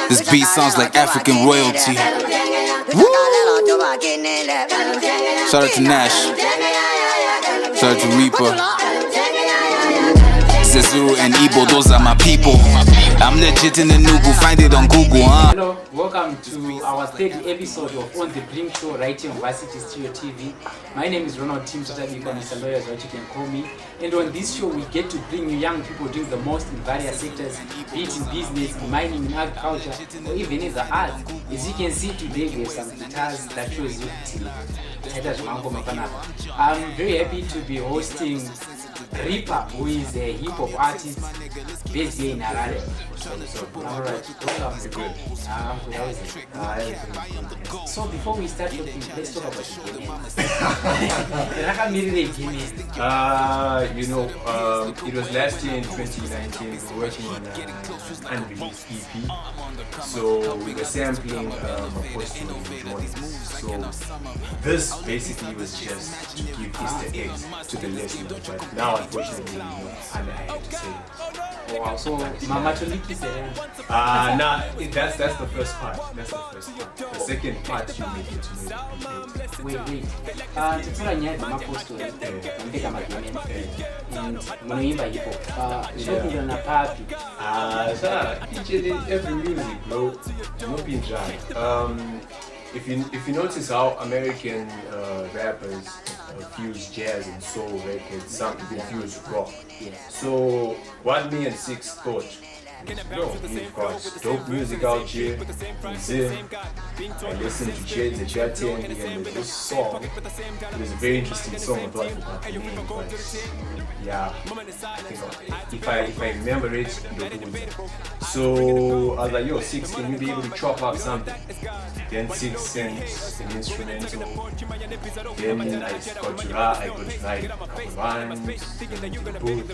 This beat sounds like African royalty. Woo! Shout out to Nash. Shout out to Reaper. Zezuru and Igbo, those are my people. I'm legit in the Nugu, find it on Google, huh? Hello, welcome to our third episode of On the Brink show right here on Varsity Stereo TV. My name is Ronald Tim Sotabika, Mr. Lawyer is what you can call me. And on this show, we get to bring you young people doing the most in various sectors, be it in business, in mining, in agriculture, or even in the arts. As you can see today, we have some guitars that shows you I'm very happy to be hosting Reaper, who is a hip-hop artist based here in Harare. Alright, so before we start talking, let's talk about it was last year in 2019, we were working on an unreleased EP. So we were sampling a post-studio joints. So this basically was just to give Easter eggs to the listener, but now unfortunately, I had to say it. Wow, so Mama Toliki said, nah, that's the first part. That's the first part. The second part you make it to me. Wait. Tutsura nyaya dzemapostori ndega magimeni and munoimba hip hop. Zvokundira napapi? Each and every music, bro. Don't be dry. If you notice how American rappers fuse jazz and soul records, some even fuse rock. Yeah. So what me and Six thought, we've got dope music out here. I listened to Shades at Chatting, and this song, it was a very interesting song. I thought about the name, but yeah, I think if I remember it, it'll do it. So I was like, yo, Six, can you be able to chop up something? Then Six sent an instrumental. Then I got to write rhymes, the booth.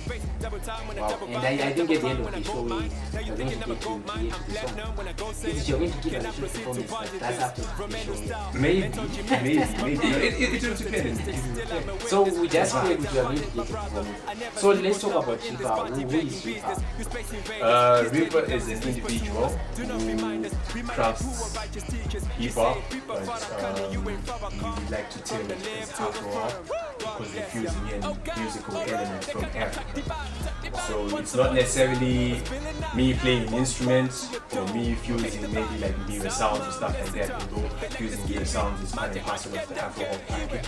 Wow. And I think at the end of the show, we're going to get to the song. If you're going to give a little performance, but that's after the show. Maybe. It will depend. So we just feel we are going to get a performance. So let's talk about Reaper. Who is Reaper? Reaper is an individual who crafts hip-hop, but we like to tell it as Afro-hop because we're fusing in musical elements from Africa. So it's not necessarily me playing an instrument or me fusing maybe like Mbira sounds or stuff like that, although fusing Mbira sounds is part and parcel of the Afro-hop package.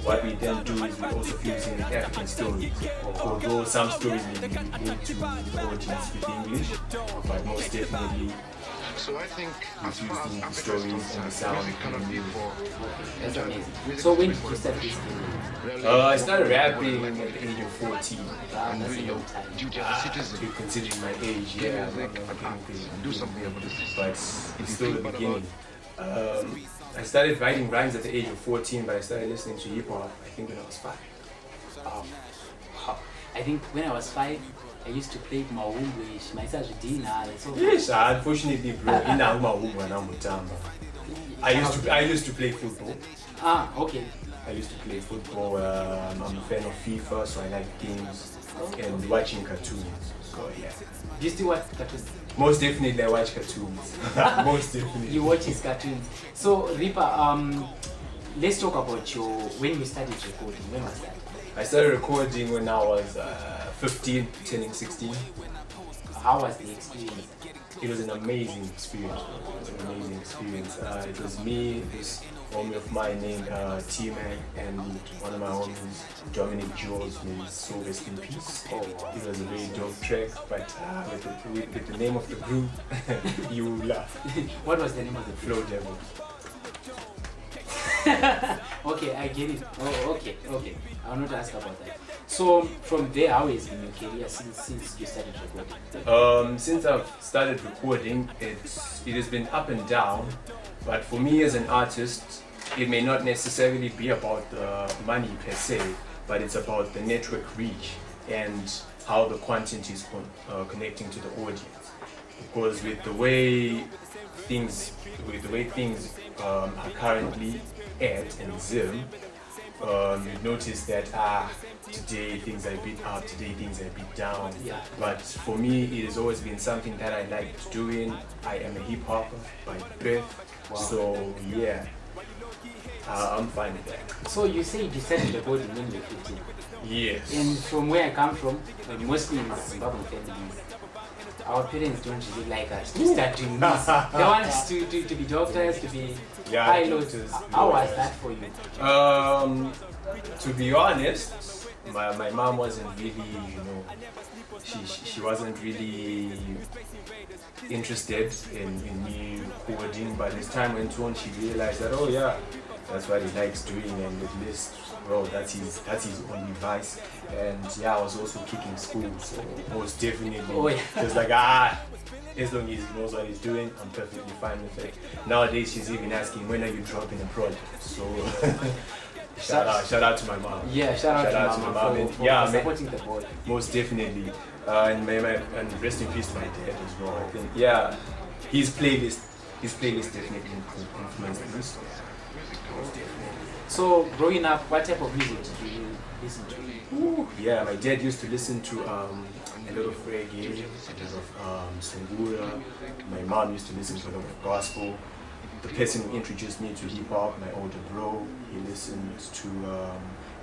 What we then do is we also fuse in African stories, although some stories may be linked to the audience with English, but most definitely so I think it's used in the stories and the sound and the music. That's amazing. So when did you start this thing? I started rapping at the age of 14. That's a long time. Considering my age, yeah, do something about this. but it's still the beginning. I started writing rhymes at the age of 14, but I started listening to hip hop, I think when I was 5. I think when I was 5, I used to play Mahumbu, myself dinner. Yes, unfortunately, bro, I used to play football. Okay. I used to play football. I'm a fan of FIFA, so I like games and watching cartoons. So yeah. Do you still watch cartoons? Most definitely, I watch cartoons. Most definitely. You watch his cartoons. So Reaper, let's talk about when you started recording. When was that? I started recording when I was 15, turning 16. How was the experience? It was an amazing experience. It was me, this homie of mine named T-Man, and one of my homies, Dominic Jules, who is so rest in peace. It was a very dope track, but with the name of the group, you will laugh. What was the name of the Flow Devils. Okay, I get it. Okay. I'll not ask about that. So from there, how has been your career since you started recording? Since I've started recording, it has been up and down. But for me as an artist, it may not necessarily be about the money per se, but it's about the network reach and how the content is connecting to the audience. Because with the way things are currently at and Zim, you notice that today things are a bit up, today things are a bit down. Yeah. But for me, it has always been something that I liked doing. I am a hip hopper by birth, so yeah, I'm fine with that. So you say you decided to go to when you were 15. Yes. And from where I come from, mostly in Zimbabwean families, our parents don't really like us to start doing this. They want us to be doctors, to be pilots. How was that for you? To be honest, my mom wasn't really, she wasn't really interested in me coding, but as time went on, she realized that, oh yeah, that's what he likes doing, and at least, well, that's his only vice. And yeah, I was also kicking school, so most definitely, just like, as long as he knows what he's doing, I'm perfectly fine with it. Nowadays, she's even asking, when are you dropping a project? So shout out to my mom. Yeah, shout out to my mom for supporting the boy. Most definitely. And rest in peace to my dad as well. I think, yeah, his playlist definitely influenced me. So, most definitely. So growing up, what type of music did you listen to? Yeah, my dad used to listen to a lot of reggae, a lot of sangura. My mom used to listen to a lot of gospel. The person who introduced me to hip hop, my older bro, he listened to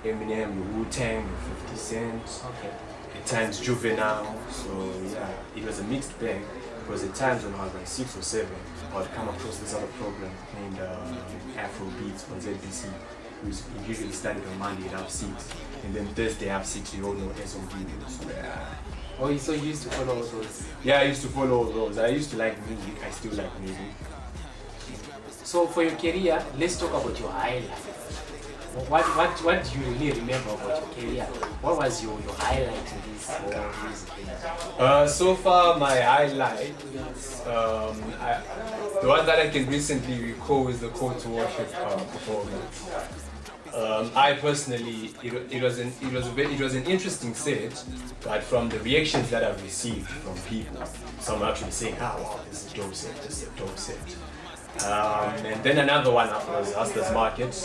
Eminem, Wu-Tang, 50 Cent. Okay. At times Juvenile. So yeah, it was a mixed bag. Because at times when I was like 6 or 7, I would come across this other program named Afro Beats on ZBC. It usually started on Monday at half 6, and then Thursday half 6 you all know SOB. So yeah. Oh, so you used to follow all those? Yeah, I used to follow all those. I used to like music. I still like music. So for your career, let's talk about your highlight. What do you really remember about your career? What was your highlight in this music thing? So far, my highlight, the one that I can recently recall is the call to worship performance. I personally, it was an interesting set, but from the reactions that I've received from people, some are actually saying, wow, this is a dope set, this is a dope set. And then another one was Hustlers Market,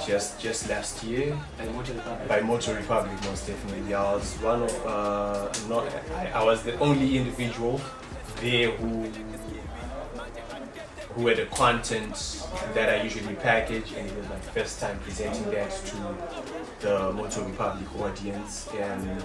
just last year. By Motor Republic, most definitely. I was one of, I was the only individual there who had the content that I usually package, and it was my first time presenting that to the Motor Republic audience. And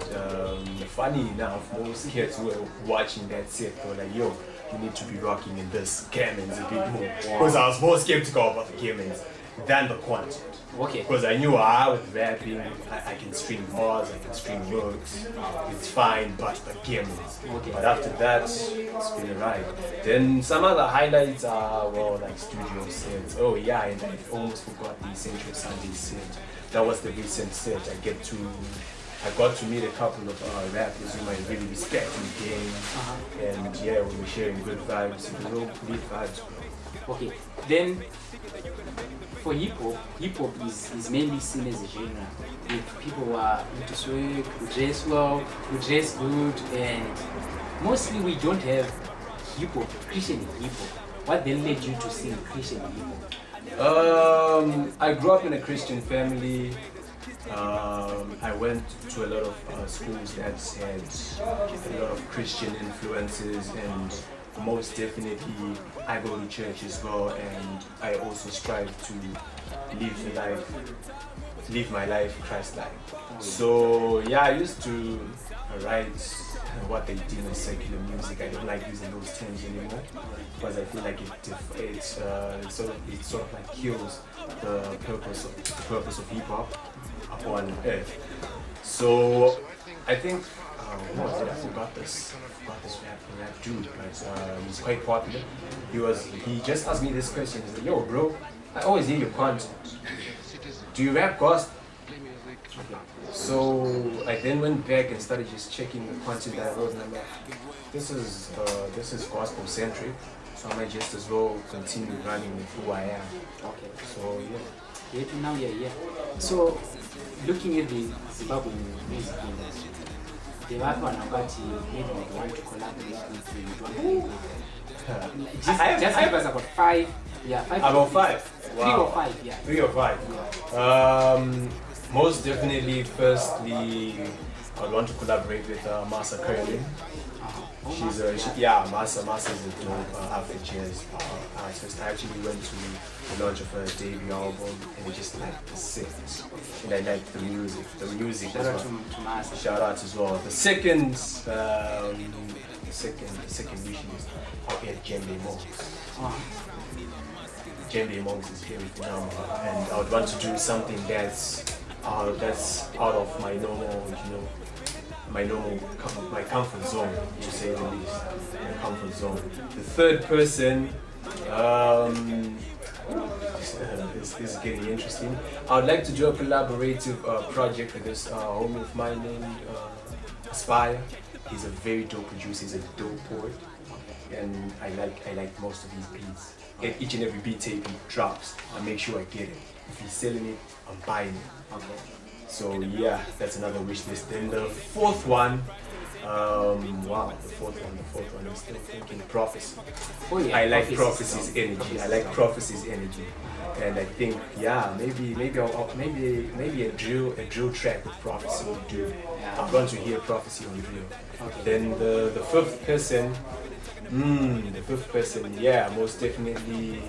funny enough, most kids who were watching that set were like, yo, you need to be rocking in this Cammons a bit more. Because I was more skeptical about the Cammons than the content. Okay. Because I knew with rapping, I can string bars, I can string words, it's fine, but the Cammons. Okay. But after that, it's been a ride. Then some other highlights are, well, like studio sets. Oh yeah, and I almost forgot the Essential Sunday set. That was the recent set. I got to meet a couple of rappers whom I really respect in the game, and yeah, we were sharing good vibes, real good vibes. Okay, then for hip hop is mainly seen as a genre. If people who are into swag, who dress well, who dress good, and mostly we don't have hip hop, Christian hip hop. What then led you to sing Christian hip hop? I grew up in a Christian family. I went to a lot of schools that had a lot of Christian influences, and most definitely I go to church as well, and I also strive to live my life Christ-like. So yeah, I used to write what they deem as secular music. I don't like using those terms anymore because I feel like it sort of like kills the purpose of hip hop upon earth. So I think what was it? I forgot this rap dude, but he's quite popular. He just asked me this question. He's like, yo bro, I always hear your content. Do you rap gospel? So I then went back and started just checking the content that I wrote, and I'm like, this is gospel centric, so I might just as well continue running with who I am. Okay. So yeah. Now you're here. So looking at the Zimbabwean music industry, the watu wanakati maybe they want to collaborate with you. Just give us about 5. Yeah, 5. About 5. Wow. 3 or 5. Yeah. 3 or 5. Yeah. Most definitely, firstly, I'd want to collaborate with Masa Curlin. Masa is a dope Afro-jazz artist. I actually went to the launch of her debut album and I just liked the set. And I liked the music. The music Shout as out well. to Masa. Shout out as well. The second wish is I'll get Djembe Monks. Djembe Monks is very phenomenal, and I would want to do something that's out of my normal, my comfort zone, to say the least. My comfort zone. The third person, this is getting interesting. I would like to do a collaborative project with this homie of mine named Aspire. He's a very dope producer. He's a dope poet, and I like most of his beats. And each and every beat tape he drops, I make sure I get it. If he's selling it, I'm buying it. Okay. So yeah, that's another wish list. Then the fourth one, the fourth one, I'm still thinking prophecy. Oh yeah. I like Prophecy's prophecy's energy. I like prophecy's energy, and I think maybe a drill track with prophecy would do. I'm going to hear prophecy on drill. Okay. Then the fifth person, yeah, most definitely.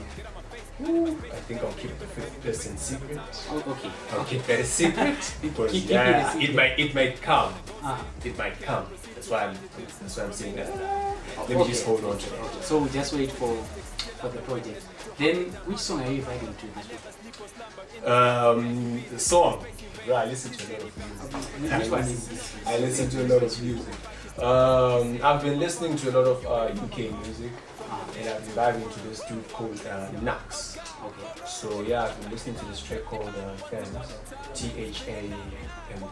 I think I'll keep the fifth person secret. Oh, okay. I'll keep that a secret because Keep it a secret. it might come. Ah. It might come. That's why I'm saying that. Let me just hold on to that. Okay. So we just wait for the project. Then which song are you inviting to this week? The song. Yeah, I listen to a lot of music. Which one is this? I listen to a lot of music. I've been listening to a lot of UK music, and I've been vibing to this dude called Nax. Okay. So yeah, I've been listening to this track called Thames, Thames. I'll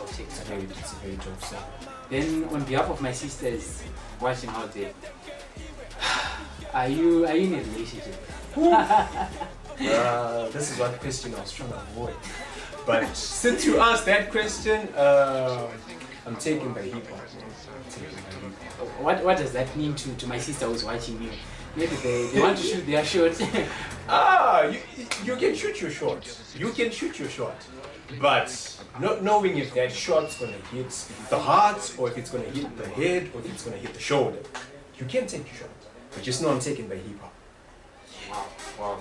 check It's that a out. very dope song. Then on behalf of my sisters watching out there, are you in a relationship? This is one question I was trying to avoid. But since you asked that question, I'm taken by hip hop. What does that mean to my sister who's watching you? Maybe they want to shoot their shot. You can shoot your shot. You can shoot your shot. But not knowing if that shot's gonna hit the heart, or if it's gonna hit the head, or if it's gonna hit the shoulder, you can take your shot. But just know I'm taken by hip hop. Wow,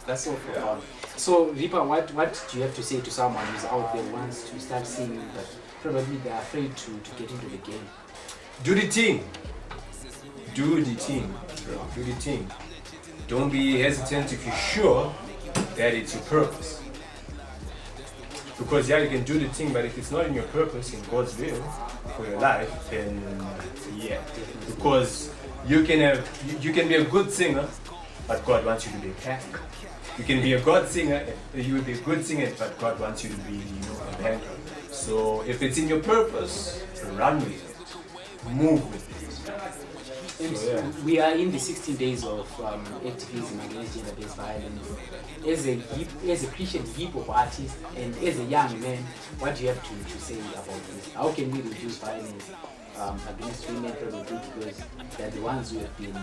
that's so profound. So Reaper, what do you have to say to someone who's out there wants to start singing, but probably they're afraid to get into the game? Do the thing. Do the thing. Do the thing. Don't be hesitant if you're sure that it's your purpose. Because yeah, you can do the thing, but if it's not in your purpose, in God's will for your life, then yeah. Because you can be a good singer, but God wants you to be a pastor. You can be a good singer, you will be a good singer, but God wants you to be, a banker. So if it's in your purpose, run with it, move with it. So, yeah. We are in the 16 days of activism against gender-based violence. As a Christian hip hop artist and as a young man, what do you have to say about this? How can we reduce violence against women, probably because they're the ones who have been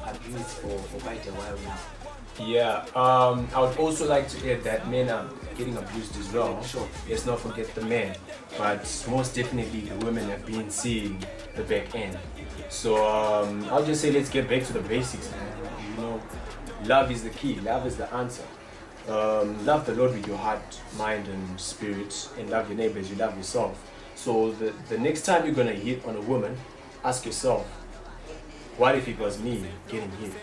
abused for quite a while now? Yeah, I would also like to add that men are getting abused as well. Sure. Let's not forget the men, but most definitely the women have been seeing the back end. So I'll just say let's get back to the basics, man. Love is the key. Love is the answer. Love the Lord with your heart, mind, and spirit, and love your neighbor as you love yourself. So the next time you're gonna hit on a woman, ask yourself, what if it was me getting hit?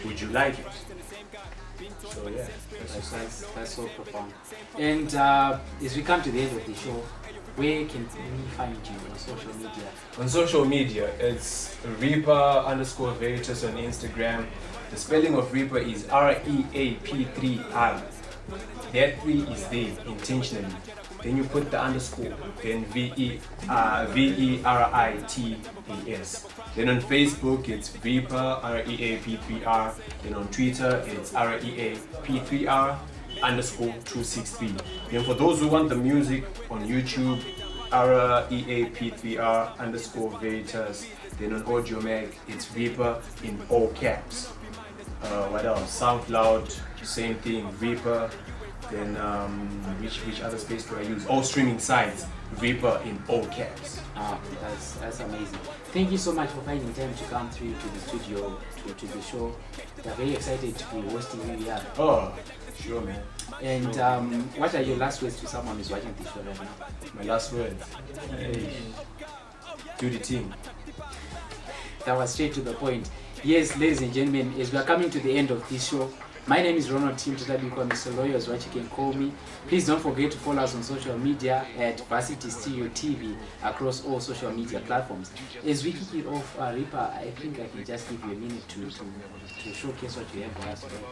Would you like it? So yeah, that's so profound. And as we come to the end of the show, where can we find you on social media? On social media, it's Reaper_Veritas on Instagram. The spelling of Reaper is REAP3R. That 3 is there intentionally. Then you put the underscore, then VERITAS. Then on Facebook it's Reaper REAP3R. Then on Twitter it's REAP3R_263. Then for those who want the music on YouTube, REAP3R_Veritas. Then on Audio Mag it's Reaper in all caps. What else? SoundCloud, same thing, Reaper. Then which other space do I use? All streaming sites, Reaper in all caps. That's amazing. Thank you so much for finding time to come through to the studio, to the show. We're very excited to be hosting you here. Oh, sure, man. And what are your last words to someone who's watching this show right now? My last words. Hey, do the team. That was straight to the point. Yes, ladies and gentlemen, as we are coming to the end of this show, my name is Ronald Tim Tatabico, Mr. Lawyer is what you can call me. Please don't forget to follow us on social media at Varsity Stereo TV across all social media platforms. As we kick it off, Reaper, I think I can just give you a minute to showcase what you have for us today.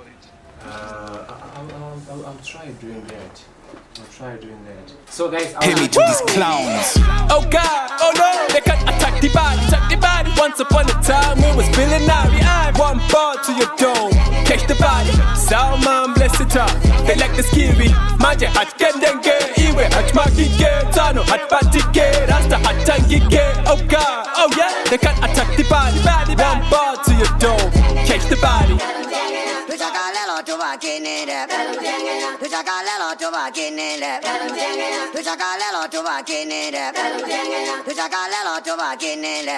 I'll try doing that. So guys, Hit me to these clowns. Oh God, oh no, they can't attack the body, Once upon a time, we was feeling naughty. I one ball to your dome, catch the body. Salman bless it up, they like the skivvy. Manje at kendenge, iwe at makike, tano at patike, rasta at tangike. Oh God, oh yeah, they can't attack the body. One ball to your dome, catch the body.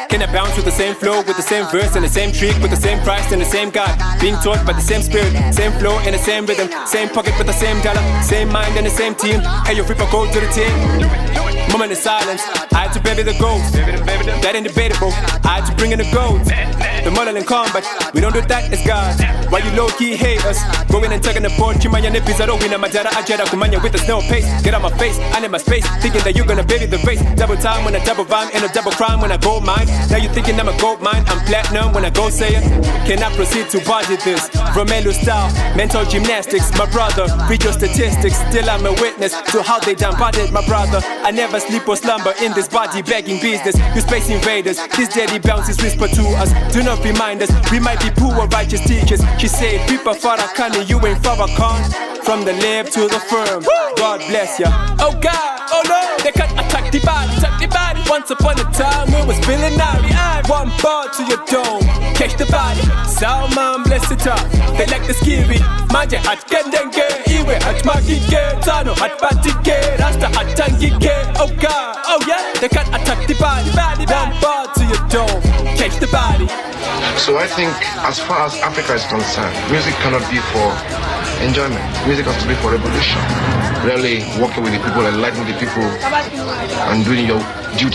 Can I bounce with the same flow, with the same verse and the same trick, with the same Christ and the same God, being taught by the same spirit, same flow and the same rhythm, same pocket with the same dollar, same mind and the same team. Hey, you Reaper, go to the team. Moment of silence, I had to bury the ghost. That ain't debatable, I had to bring in the gold. The model in combat, we don't do that as God. Why you low-key hate us? Going and taking the board, Chimaya Nipizaro, Wina Majara Ajara Kumanya with a snail pace. Get out my face, I need my space, thinking that you're gonna bury the race. Double time when I double rhyme, and a double crime when I go mine. Now you thinking I'm a gold mine, I'm platinum when I go say it. Can I proceed to body this? Romelu style, mental gymnastics, my brother. Read your statistics, still I'm a witness to how they done bodied my brother. I never sleep or slumber in this body begging business. You space invaders, these deadly bounces whisper to us. Do not remind us, we might be poor righteous teachers. She said, Reaper Farakani, you ain't Farrakhan. From the lab to the firm, God bless ya. Oh God, oh no, they can't attack the body. Once upon a time, we was feeling naughty. I one ball to your dome, catch the body. Salman bless it up, they like the skivvy. Manje at kendenge, iwe at makike, tano at patike, rasta at tangike. Oh God, oh yeah, they can't attack the body. One ball to your dome, catch the body. So I think as far as Africa is concerned, music cannot be for enjoyment. Music has to be for revolution. Really working with the people, enlightening the people, and doing your duty